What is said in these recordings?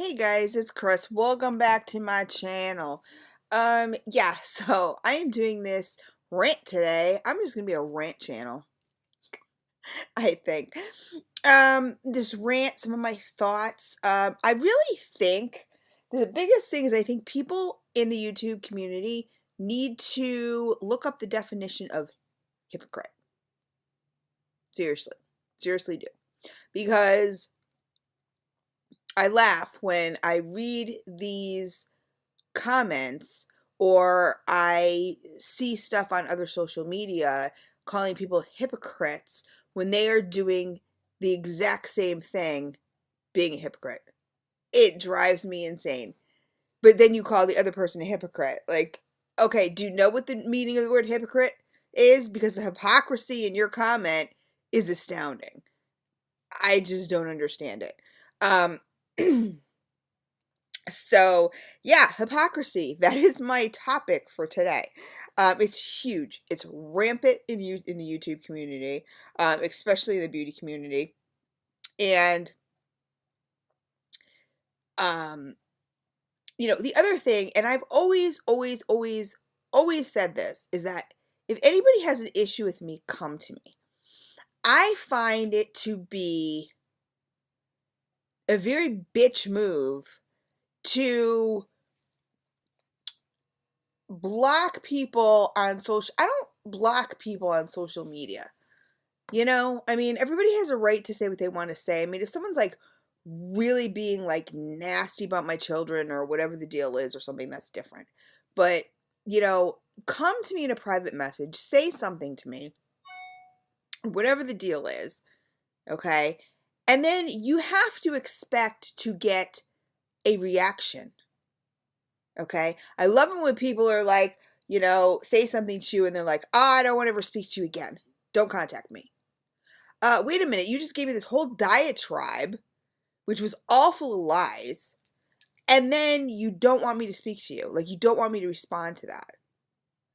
Hey guys, it's Chris. Welcome back to my channel. Yeah, so I am doing this rant today. I'm just gonna be a rant channel, I think. This rant, some of my thoughts. I really think the biggest thing is I think people in the YouTube community need to look up the definition of hypocrite. Seriously. Seriously do. Because I laugh when I read these comments or I see stuff on other social media calling people hypocrites when they are doing the exact same thing, being a hypocrite. It drives me insane. But then you call the other person a hypocrite. Like, okay, do you know what the meaning of the word hypocrite is? Because the hypocrisy in your comment is astounding. I just don't understand it. So yeah, hypocrisy. That is my topic for today. It's huge. It's rampant in the YouTube community, especially in the beauty community. And the other thing, and I've always said this, is that if anybody has an issue with me, come to me. I find it to be a very bitch move to block people on social. I don't block people on social media. I mean, everybody has a right to say what they want to say. I mean, if someone's like really being like nasty about my children or whatever the deal is or something, that's different. But, come to me in a private message, say something to me, whatever the deal is, okay? And then you have to expect to get a reaction. Okay. I love it when people are like, say something to you and they're like, I don't want to ever speak to you again. Don't contact me. Wait a minute. You just gave me this whole diatribe, which was all full of lies. And then you don't want me to speak to you. Like, you don't want me to respond to that.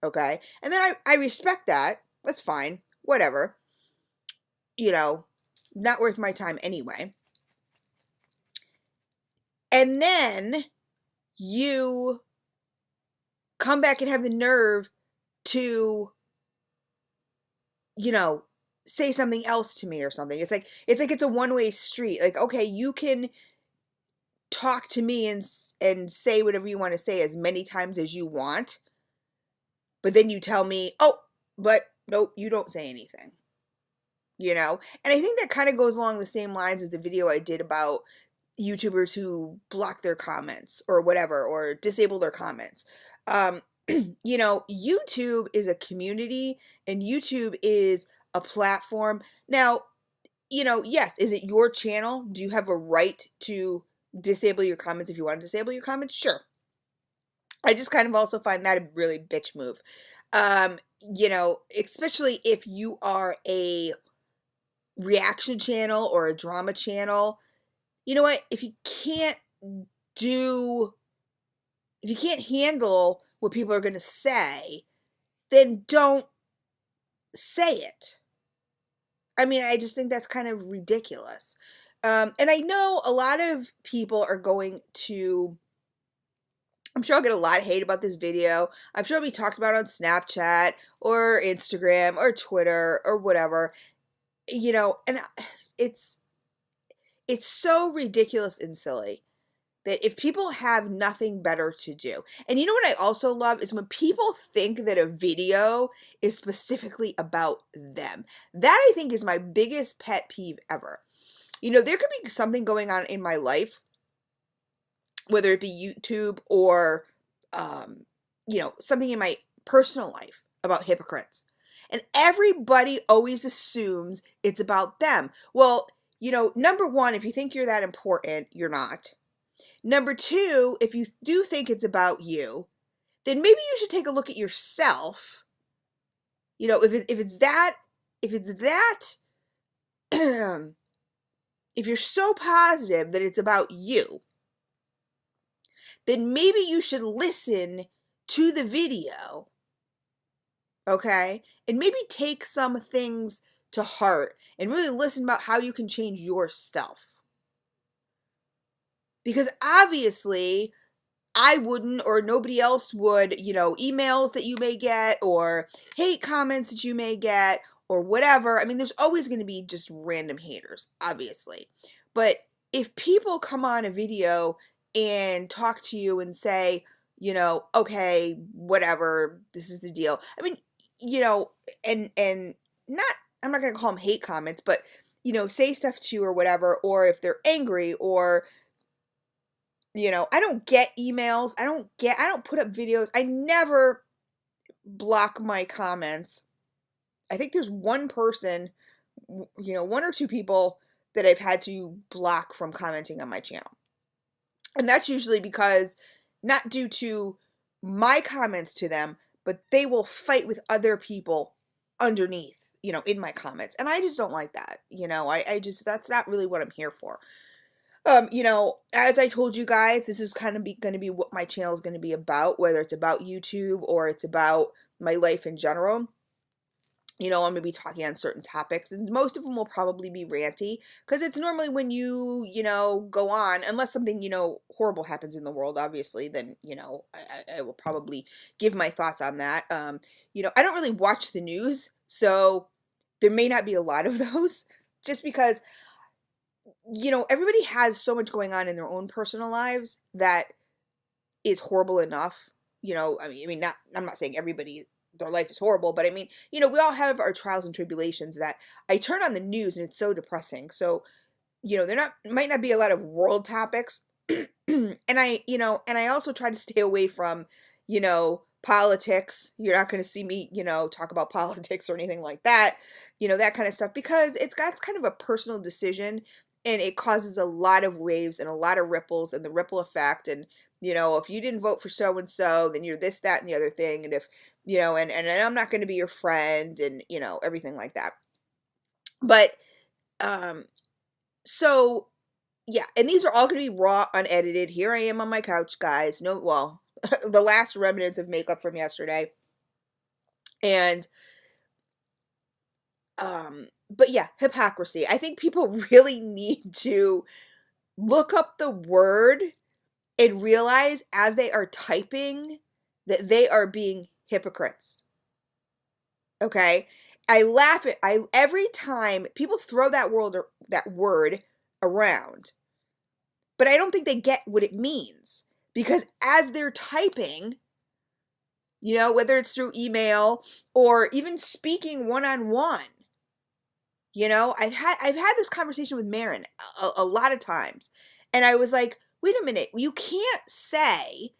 Okay. And then I respect that. That's fine. Whatever. Not worth my time anyway. And then you come back and have the nerve to, say something else to me or something. It's like it's a one-way street. Like, okay, you can talk to me and say whatever you want to say as many times as you want, but then you tell me, oh, but no, you don't say anything. And I think that kind of goes along the same lines as the video I did about YouTubers who block their comments or whatever, or disable their comments. YouTube is a community and YouTube is a platform. Now, yes, is it your channel? Do you have a right to disable your comments if you want to disable your comments? Sure. I just kind of also find that a really bitch move. Especially if you are a reaction channel or a drama channel. You know what? If you can't handle what people are going to say, then don't say it. I mean, I just think that's kind of ridiculous. And I know a lot of people are going to, I'm sure I'll get a lot of hate about this video. I'm sure it'll be talked about on Snapchat or Instagram or Twitter or whatever. And it's so ridiculous and silly that if people have nothing better to do. And you know what I also love is when people think that a video is specifically about them. That I think is my biggest pet peeve ever. There could be something going on in my life, whether it be YouTube or, something in my personal life about hypocrites. And everybody always assumes it's about them. Well, number one, if you think you're that important, you're not. Number two, if you do think it's about you, then maybe you should take a look at yourself. If you're so positive that it's about you, then maybe you should listen to the video, okay? And maybe take some things to heart and really listen about how you can change yourself. Because obviously I wouldn't, or nobody else would, you know, emails that you may get or hate comments that you may get or whatever. I mean, there's always going to be just random haters, obviously. But if people come on a video and talk to you and say, you know, okay, whatever, this is the deal. I mean, you know, and not, I'm not going to call them hate comments, but, you know, say stuff to you or whatever, or if they're angry or, you know, I don't get emails. I don't put up videos. I never block my comments. I think there's one person, you know, one or two people that I've had to block from commenting on my channel. And that's usually because, not due to my comments to them, but they will fight with other people underneath, you know, in my comments. And I just don't like that. You know, I just, that's not really what I'm here for. You know, as I told you guys, this is kind of going to be what my channel is going to be about, whether it's about YouTube or it's about my life in general. You know, I'm going to be talking on certain topics, and most of them will probably be ranty, because it's normally when you know, go on, unless something, you know, horrible happens in the world, obviously, then, you know, I will probably give my thoughts on that. You know, I don't really watch the news, so there may not be a lot of those, just because, you know, everybody has so much going on in their own personal lives that is horrible enough. You know, I mean, not, I'm not saying everybody, their life is horrible, but I mean, you know, we all have our trials and tribulations that I turn on the news and it's so depressing. So, you know, might not be a lot of world topics. And you know, and I also try to stay away from, you know, politics. You're not going to see me, you know, talk about politics or anything like that, you know, that kind of stuff, because that's kind of a personal decision. And it causes a lot of waves and a lot of ripples and the ripple effect. And, you know, if you didn't vote for so-and-so, then you're this, that, and the other thing. And if, you know, and I'm not going to be your friend and, you know, everything like that. But, so, yeah. And these are all going to be raw, unedited. Here I am on my couch, guys. No, well, the last remnants of makeup from yesterday. And, but yeah, hypocrisy. I think people really need to look up the word and realize as they are typing that they are being hypocrites. Okay? I laugh at every time people throw that word around. But I don't think they get what it means, because as they're typing, you know, whether it's through email or even speaking one-on-one, you know, I've had this conversation with Marin a lot of times, and I was like, wait a minute, you can't say,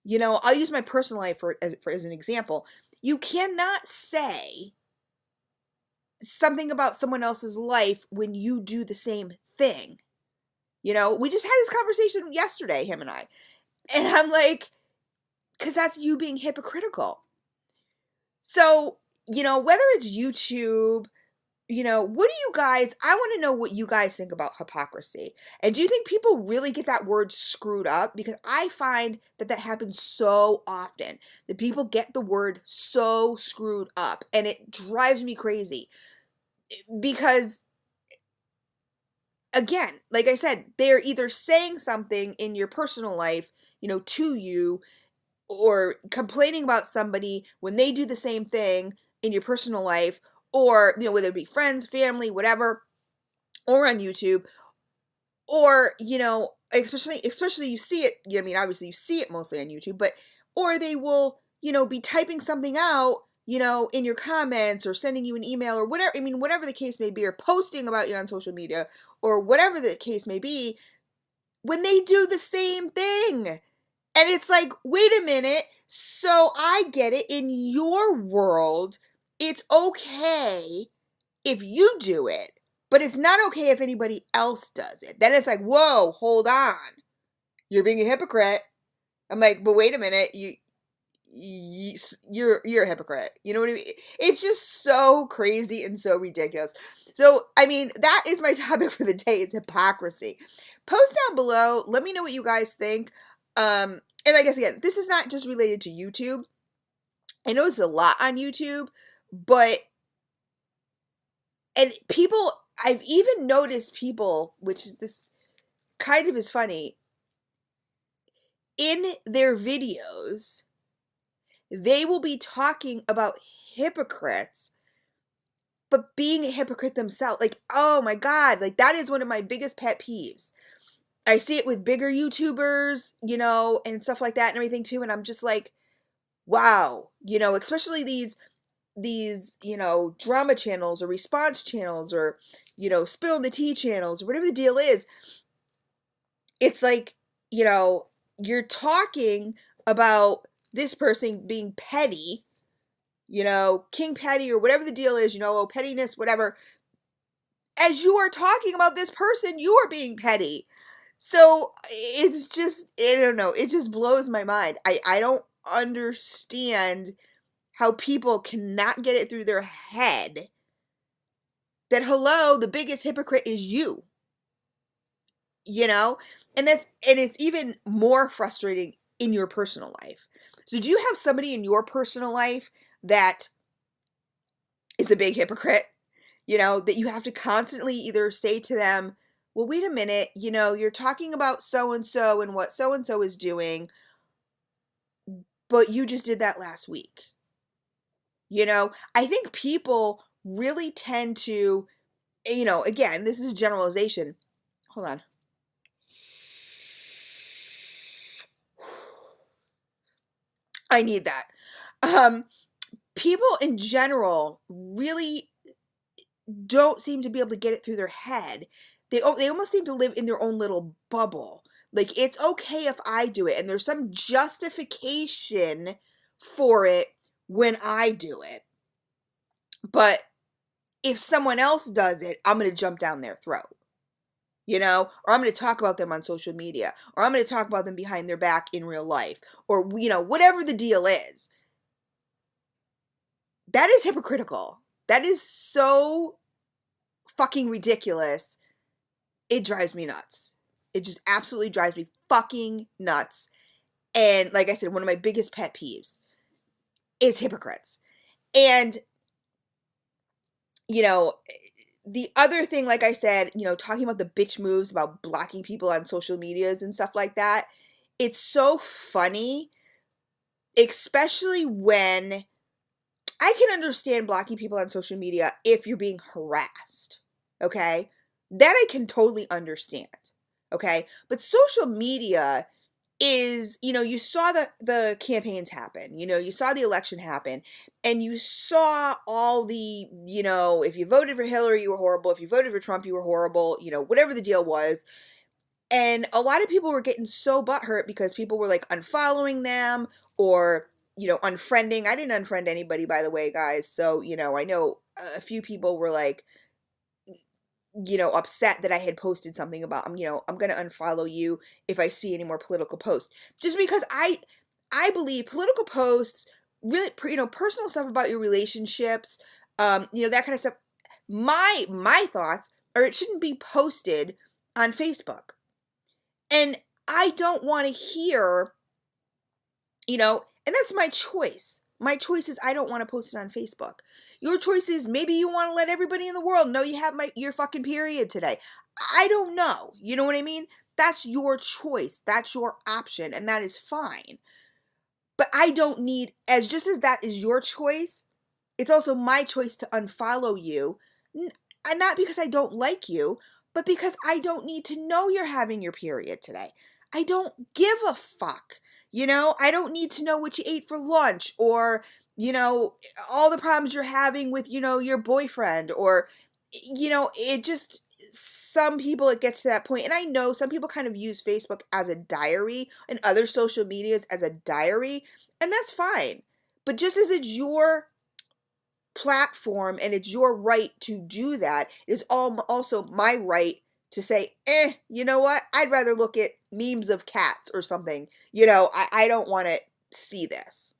you know, I'll use my personal life as an example. You cannot say something about someone else's life when you do the same thing. You know, we just had this conversation yesterday, him and I, and I'm like, because that's you being hypocritical. So, you know, whether it's YouTube, you know, what do you guys, I want to know what you guys think about hypocrisy. And do you think people really get that word screwed up? Because I find that happens so often, that people get the word so screwed up, and it drives me crazy. Because, again, like I said, they're either saying something in your personal life, you know, to you, or complaining about somebody when they do the same thing in your personal life, or, you know, whether it be friends, family, whatever, or on YouTube, or, you know, especially you see it, you know, I mean, obviously you see it mostly on YouTube, but, or they will, you know, be typing something out, you know, in your comments or sending you an email or whatever, I mean, whatever the case may be, or posting about you on social media or whatever the case may be, when they do the same thing. And it's like, wait a minute, so I get it, in your world, it's okay if you do it, but it's not okay if anybody else does it. Then it's like, whoa, hold on. You're being a hypocrite. I'm like, but wait a minute, you're a hypocrite. You know what I mean? It's just so crazy and so ridiculous. So, I mean, that is my topic for the day, is hypocrisy. Post down below, let me know what you guys think. And I guess, again, this is not just related to YouTube. I know it's a lot on YouTube, but, and people, I've even noticed people, which this kind of is funny, in their videos, they will be talking about hypocrites, but being a hypocrite themselves. Like, oh my God, like that is one of my biggest pet peeves. I see it with bigger YouTubers, you know, and stuff like that and everything too. And I'm just like, wow, you know, especially these, you know, drama channels or response channels or, you know, spill the tea channels or whatever the deal is. It's like, you know, you're talking about this person being petty, you know, King Petty or whatever the deal is, you know, oh, pettiness, whatever. As you are talking about this person, you are being petty. So it's just, I don't know, it just blows my mind. I don't understand how people cannot get it through their head that, hello, the biggest hypocrite is you. You know? And it's even more frustrating in your personal life. So do you have somebody in your personal life that is a big hypocrite? You know, that you have to constantly either say to them, well, wait a minute, you know, you're talking about so-and-so and what so-and-so is doing, but you just did that last week. You know, I think people really tend to, you know, again, this is generalization. Hold on. I need that. People in general really don't seem to be able to get it through their head. They almost seem to live in their own little bubble. Like, it's okay if I do it, and there's some justification for it when I do it. But if someone else does it, I'm going to jump down their throat. You know, or I'm going to talk about them on social media, or I'm going to talk about them behind their back in real life, or, you know, whatever the deal is. That is hypocritical. That is so fucking ridiculous. It drives me nuts. It just absolutely drives me fucking nuts. And like I said, one of my biggest pet peeves is hypocrites. And, you know, the other thing, like I said, you know, talking about the bitch moves about blocking people on social medias and stuff like that, it's so funny, especially when I can understand blocking people on social media if you're being harassed, okay? That I can totally understand, okay? But social media is, you know, you saw the campaigns happen, you know, you saw the election happen, and you saw all the, you know, if you voted for Hillary, you were horrible. If you voted for Trump, you were horrible, you know, whatever the deal was. And a lot of people were getting so butthurt because people were like unfollowing them or, you know, unfriending. I didn't unfriend anybody, by the way, guys. So, you know, I know a few people were like, you know, upset that I had posted something about, you know, I'm going to unfollow you if I see any more political posts. Just because I believe political posts, really, you know, personal stuff about your relationships, you know, that kind of stuff. My thoughts are it shouldn't be posted on Facebook. And I don't want to hear, you know, and that's my choice. My choice is I don't want to post it on Facebook. Your choice is maybe you want to let everybody in the world know you have your fucking period today. I don't know. You know what I mean? That's your choice. That's your option, and that is fine. But I don't need, as just as that is your choice, it's also my choice to unfollow you. And not because I don't like you, but because I don't need to know you're having your period today. I don't give a fuck. You know, I don't need to know what you ate for lunch or, you know, all the problems you're having with, you know, your boyfriend or, you know, it just, some people it gets to that point. And I know some people kind of use Facebook as a diary and other social medias as a diary, and that's fine. But just as it's your platform and it's your right to do that, it is also my right to say, you know what? I'd rather look at memes of cats or something. You know, I don't want to see this.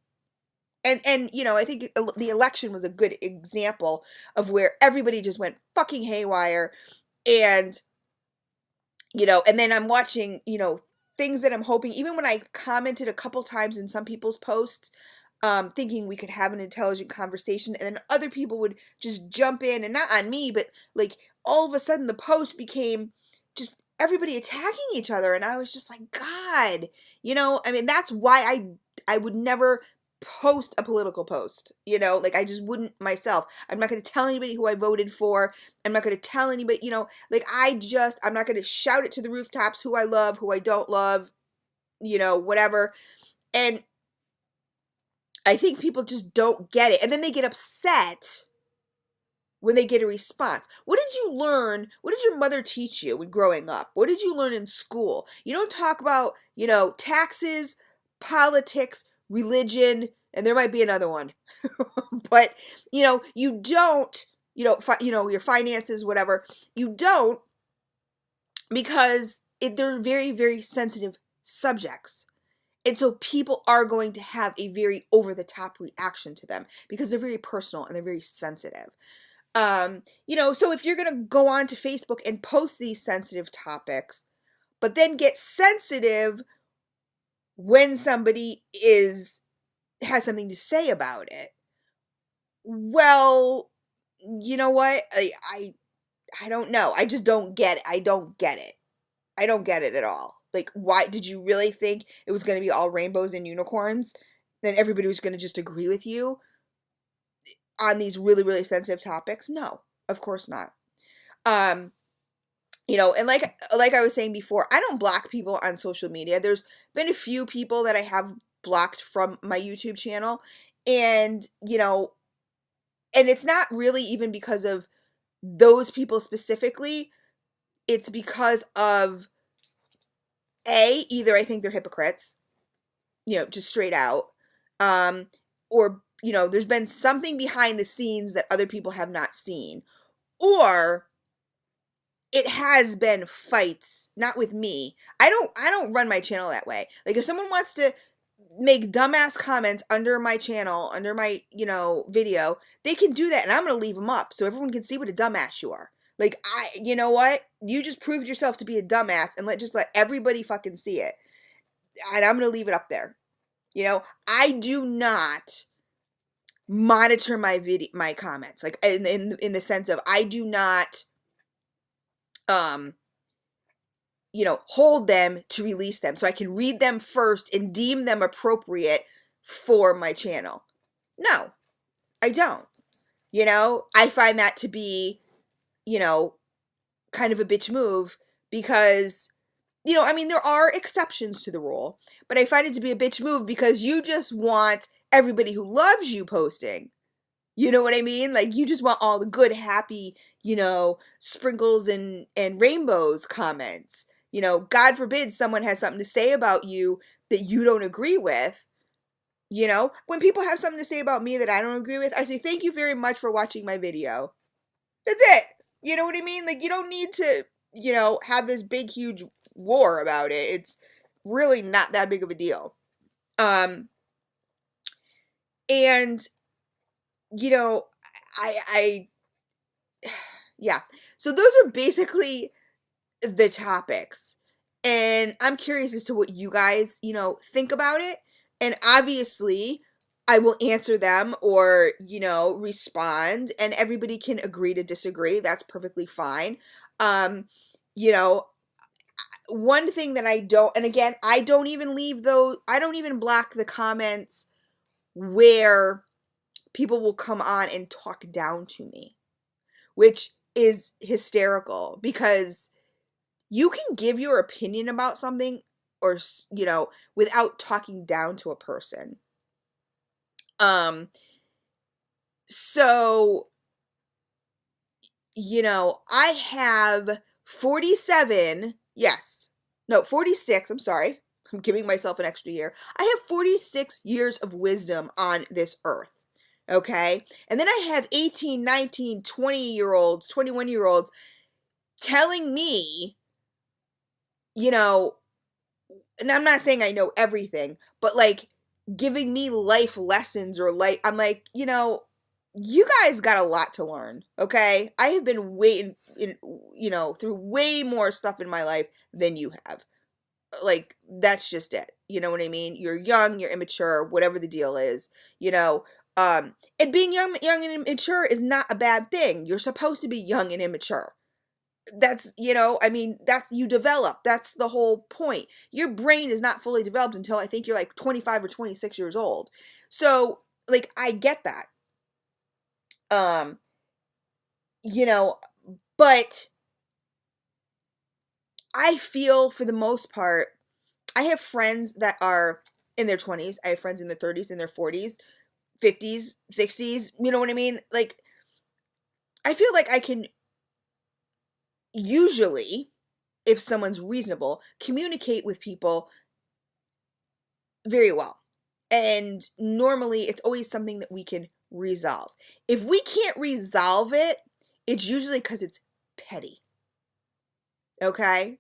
And you know, I think the election was a good example of where everybody just went fucking haywire. And, you know, and then I'm watching, you know, things that I'm hoping, even when I commented a couple times in some people's posts, thinking we could have an intelligent conversation, and then other people would just jump in, and not on me, but like all of a sudden the post became just everybody attacking each other. And I was just like, God, you know, I mean, that's why I would never post a political post, you know, like I just wouldn't myself. I'm not going to tell anybody who I voted for. I'm not going to tell anybody, you know, like I'm not going to shout it to the rooftops who I love, who I don't love, you know, whatever. And I think people just don't get it. And then they get upset when they get a response. What did you learn? What did your mother teach you when growing up? What did you learn in school? You don't talk about, you know, taxes, politics, religion, and there might be another one. But, you know, you don't, you know, your finances, whatever. You don't, because they're very, very sensitive subjects. And so people are going to have a very over-the-top reaction to them because they're very personal and they're very sensitive. You know, so if you're going to go on to Facebook and post these sensitive topics, but then get sensitive when somebody has something to say about it, well, you know what? I don't know. I just don't get it. I don't get it. I don't get it at all. Like, why did you really think it was going to be all rainbows and unicorns? Then everybody was going to just agree with you on these really, really sensitive topics? No, of course not. You know, and like I was saying before, I don't block people on social media. There's been a few people that I have blocked from my YouTube channel, and, you know, and it's not really even because of those people specifically. It's because of, either I think they're hypocrites, you know, just straight out, or, you know, there's been something behind the scenes that other people have not seen, or it has been fights, not with me. I don't run my channel that way. Like, if someone wants to make dumbass comments under my channel, under my, you know, video, they can do that, and I'm going to leave them up so everyone can see what a dumbass you are. Like, you know what? You just proved yourself to be a dumbass, and let everybody fucking see it. And I'm going to leave it up there. You know, I do not monitor my comments. Like, in the sense of, I do not, you know, hold them to release them so I can read them first and deem them appropriate for my channel. No, I don't. You know, I find that to be, you know, kind of a bitch move because, you know, I mean, there are exceptions to the rule, but I find it to be a bitch move because you just want everybody who loves you posting. You know what I mean? Like, you just want all the good, happy, you know, sprinkles and rainbows comments. You know, God forbid someone has something to say about you that you don't agree with. You know, when people have something to say about me that I don't agree with, I say, thank you very much for watching my video. That's it. You know what I mean? Like, you don't need to, you know, have this big, huge war about it. It's really not that big of a deal. And, you know, yeah. So those are basically the topics. And I'm curious as to what you guys, you know, think about it. And obviously, I will answer them or, you know, respond, and everybody can agree to disagree. That's perfectly fine. You know, one thing that I don't, and again, I don't even block the comments where people will come on and talk down to me, which is hysterical because you can give your opinion about something or, you know, without talking down to a person. So, you know, I have 46, I'm sorry. I'm giving myself an extra year. I have 46 years of wisdom on this earth. Okay? And then I have 18, 19, 20-year-olds, 21-year-olds telling me, you know, and I'm not saying I know everything, but like giving me life lessons or I'm like, you know, you guys got a lot to learn, okay? I have been you know, through way more stuff in my life than you have. Like, that's just it. You know what I mean? You're young, you're immature, whatever the deal is, you know. And being young and immature is not a bad thing. You're supposed to be young and immature. That's, I mean, that's, you develop. That's the whole point. Your brain is not fully developed until I think you're like 25 or 26 years old. So, like, I get that. Um, but I feel for the most part, I have friends that are in their 20s. I have friends in their 30s, in their 40s, 50s, 60s. You know what I mean? Like, I feel like I can usually, if someone's reasonable, communicate with people very well. And normally it's always something that we can resolve. If we can't resolve it, it's usually because it's petty. Okay?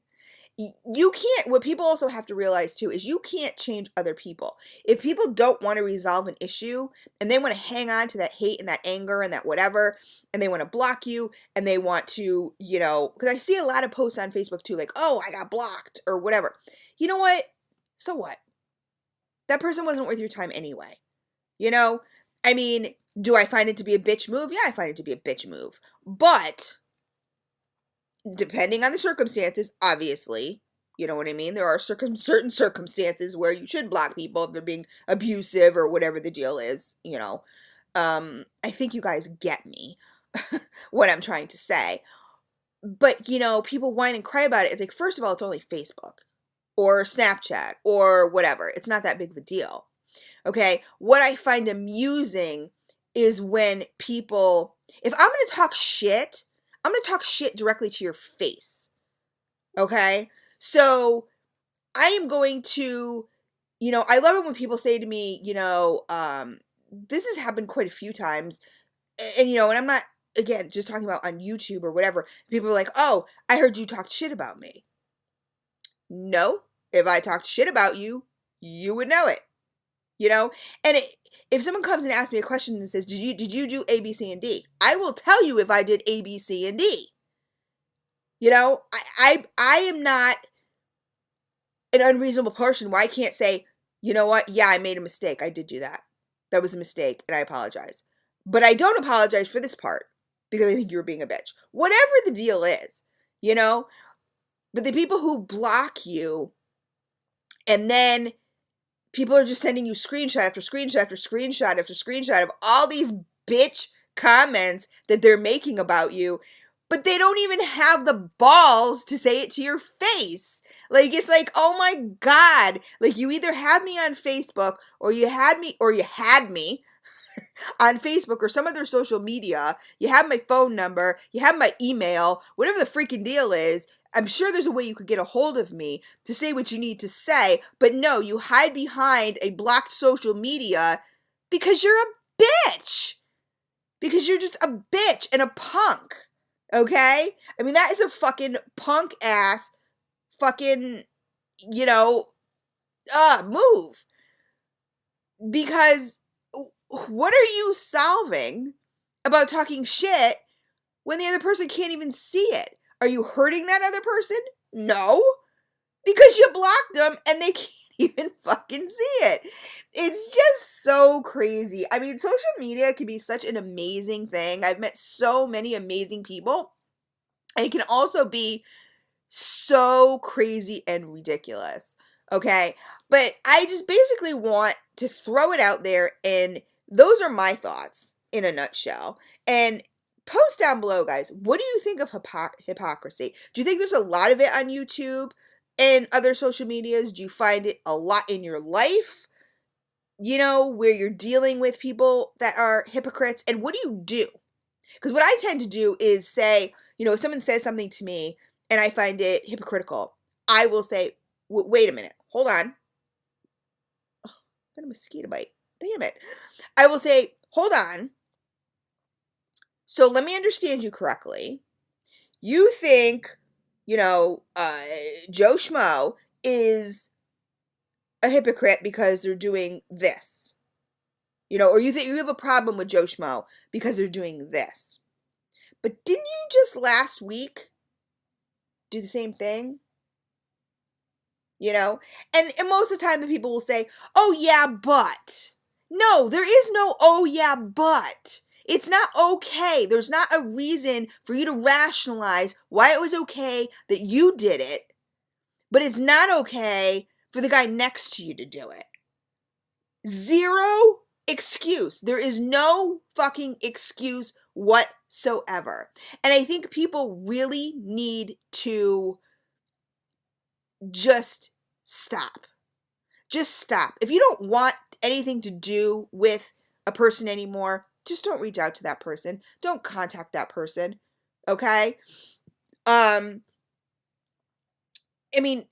You can't, what people also have to realize too is you can't change other people. If people don't want to resolve an issue and they want to hang on to that hate and that anger and that whatever, and they want to block you and they want to, because I see a lot of posts on Facebook too, like, oh, I got blocked or whatever. You know what? So what? That person wasn't worth your time anyway. I mean, do I find it to be a bitch move? Yeah, I find it to be a bitch move. But depending on the circumstances, obviously, you know what I mean? There are certain circumstances where you should block people if they're being abusive or whatever the deal is, I think you guys get me, what I'm trying to say. But, people whine and cry about it. It's like, first of all, it's only Facebook or Snapchat or whatever. It's not that big of a deal. Okay? What I find amusing is when people, if I'm going to talk shit, I'm going to talk shit directly to your face. Okay? So I am going to, I love it when people say to me, this has happened quite a few times. And, and I'm not, again, just talking about on YouTube or whatever. People are like, oh, I heard you talk shit about me. No, if I talked shit about you, you would know it. And if someone comes and asks me a question and says, did you do A, B, C, and D? I will tell you if I did A, B, C, and D. I am not an unreasonable person where I can't say, you know what? Yeah, I made a mistake. I did do that. That was a mistake, and I apologize. But I don't apologize for this part because I think you were being a bitch. Whatever the deal is, But the people who block you and then people are just sending you screenshot after screenshot after screenshot after screenshot of all these bitch comments that they're making about you, but they don't even have the balls to say it to your face. Like, it's like, oh my God. Like, you either had me on Facebook or you had me on Facebook or some other social media. You have my phone number, you have my email, whatever the freaking deal is. I'm sure there's a way you could get a hold of me to say what you need to say, but no, you hide behind a blocked social media because you're a bitch. Because you're just a bitch and a punk. Okay? I mean, that is a fucking punk ass fucking, move. Because what are you solving about talking shit when the other person can't even see it? Are you hurting that other person? No. Because you blocked them and they can't even fucking see it. It's just so crazy. I mean, social media can be such an amazing thing. I've met so many amazing people. And it can also be so crazy and ridiculous. Okay? But I just basically want to throw it out there, and those are my thoughts in a nutshell. And post down below, guys, what do you think of hypocrisy? Do you think there's a lot of it on YouTube and other social medias? Do you find it a lot in your life? Where you're dealing with people that are hypocrites? And what do you do? Because what I tend to do is say, if someone says something to me and I find it hypocritical, I will say, wait a minute, hold on. Oh, I got a mosquito bite. Damn it. I will say, hold on. So let me understand you correctly. You think, Joe Schmo is a hypocrite because they're doing this. Or you think you have a problem with Joe Schmo because they're doing this. But didn't you just last week do the same thing? And most of the time the people will say, oh yeah, but. No, there is no oh yeah, but. It's not okay. There's not a reason for you to rationalize why it was okay that you did it, but it's not okay for the guy next to you to do it. Zero excuse. There is no fucking excuse whatsoever. And I think people really need to just stop. Just stop. If you don't want anything to do with a person anymore, just don't reach out to that person. Don't contact that person. Okay? I mean,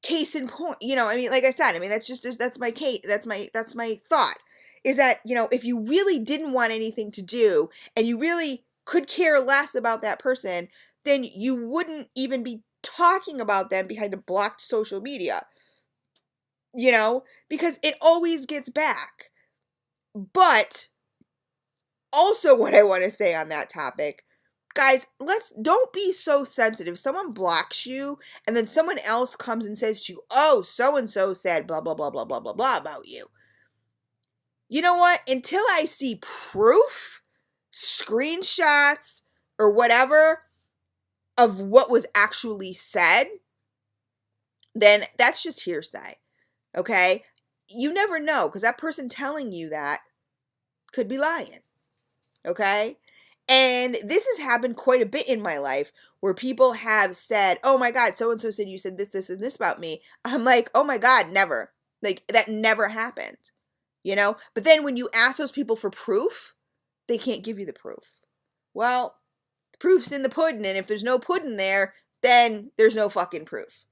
case in point, like I said, that's my case. That's my thought, is that, if you really didn't want anything to do and you really could care less about that person, then you wouldn't even be talking about them behind a blocked social media, because it always gets back. But also, what I want to say on that topic, guys, don't be so sensitive. Someone blocks you and then someone else comes and says to you, oh, so-and-so said blah, blah, blah, blah, blah, blah, blah about you. You know what? Until I see proof, screenshots, or whatever of what was actually said, then that's just hearsay. Okay? You never know, because that person telling you that could be lying. Okay? And this has happened quite a bit in my life, where people have said, oh my God, so-and-so said you said this, this, and this about me. I'm like, oh my God, never. Like, that never happened. But then when you ask those people for proof, they can't give you the proof. Well, the proof's in the pudding, and if there's no pudding there, then there's no fucking proof.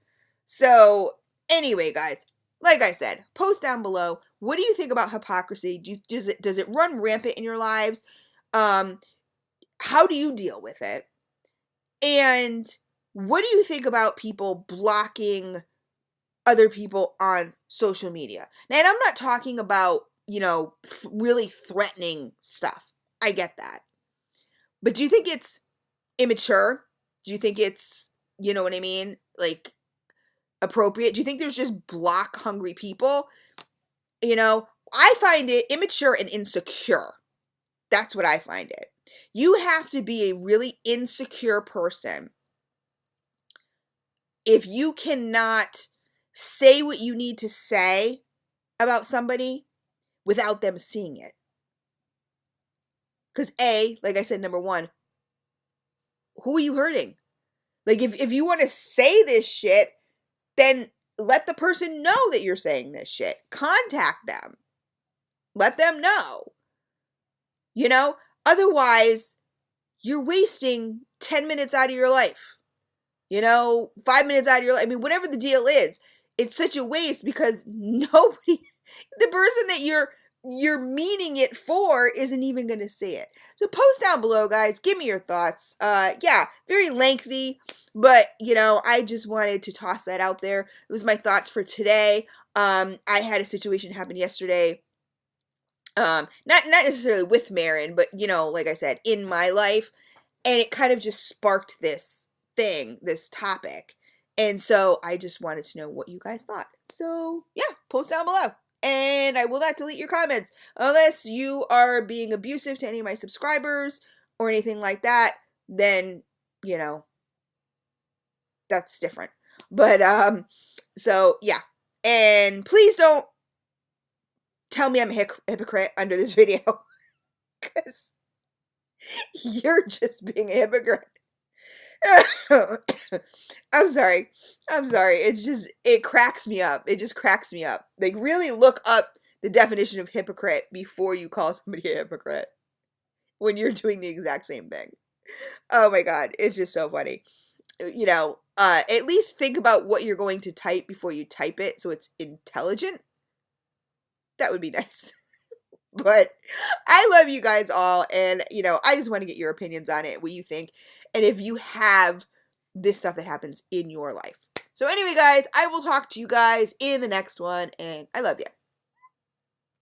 So anyway, guys, like I said, post down below. What do you think about hypocrisy? Does it run rampant in your lives? How do you deal with it? And what do you think about people blocking other people on social media? Now, and I'm not talking about, really threatening stuff. I get that. But do you think it's immature? Do you think it's, you know what I mean? Like, appropriate? Do you think there's just block hungry people? I find it immature and insecure. That's what I find it. You have to be a really insecure person if you cannot say what you need to say about somebody without them seeing it. Because like I said, number one, who are you hurting? Like, if you want to say this shit, then let the person know that you're saying this shit. Contact them. Let them know. Otherwise, you're wasting 10 minutes out of your life. 5 minutes out of your life. I mean, whatever the deal is, it's such a waste because nobody, the person that you're meaning it for isn't even going to see it. So post down below, guys. Give me your thoughts. Yeah, very lengthy, but, I just wanted to toss that out there. It was my thoughts for today. I had a situation happen yesterday. Not necessarily with Marin, but, like I said, in my life. And it kind of just sparked this topic. And so I just wanted to know what you guys thought. So yeah, post down below. And I will not delete your comments unless you are being abusive to any of my subscribers or anything like that. Then, that's different. But, so yeah. And please don't tell me I'm a hypocrite under this video. Because you're just being a hypocrite. I'm sorry. It cracks me up. It just cracks me up. Like, really look up the definition of hypocrite before you call somebody a hypocrite when you're doing the exact same thing. Oh my God. It's just so funny. At least think about what you're going to type before you type it so it's intelligent. That would be nice. But I love you guys all, and, I just want to get your opinions on it, what you think, and if you have this stuff that happens in your life. So anyway, guys, I will talk to you guys in the next one, and I love you.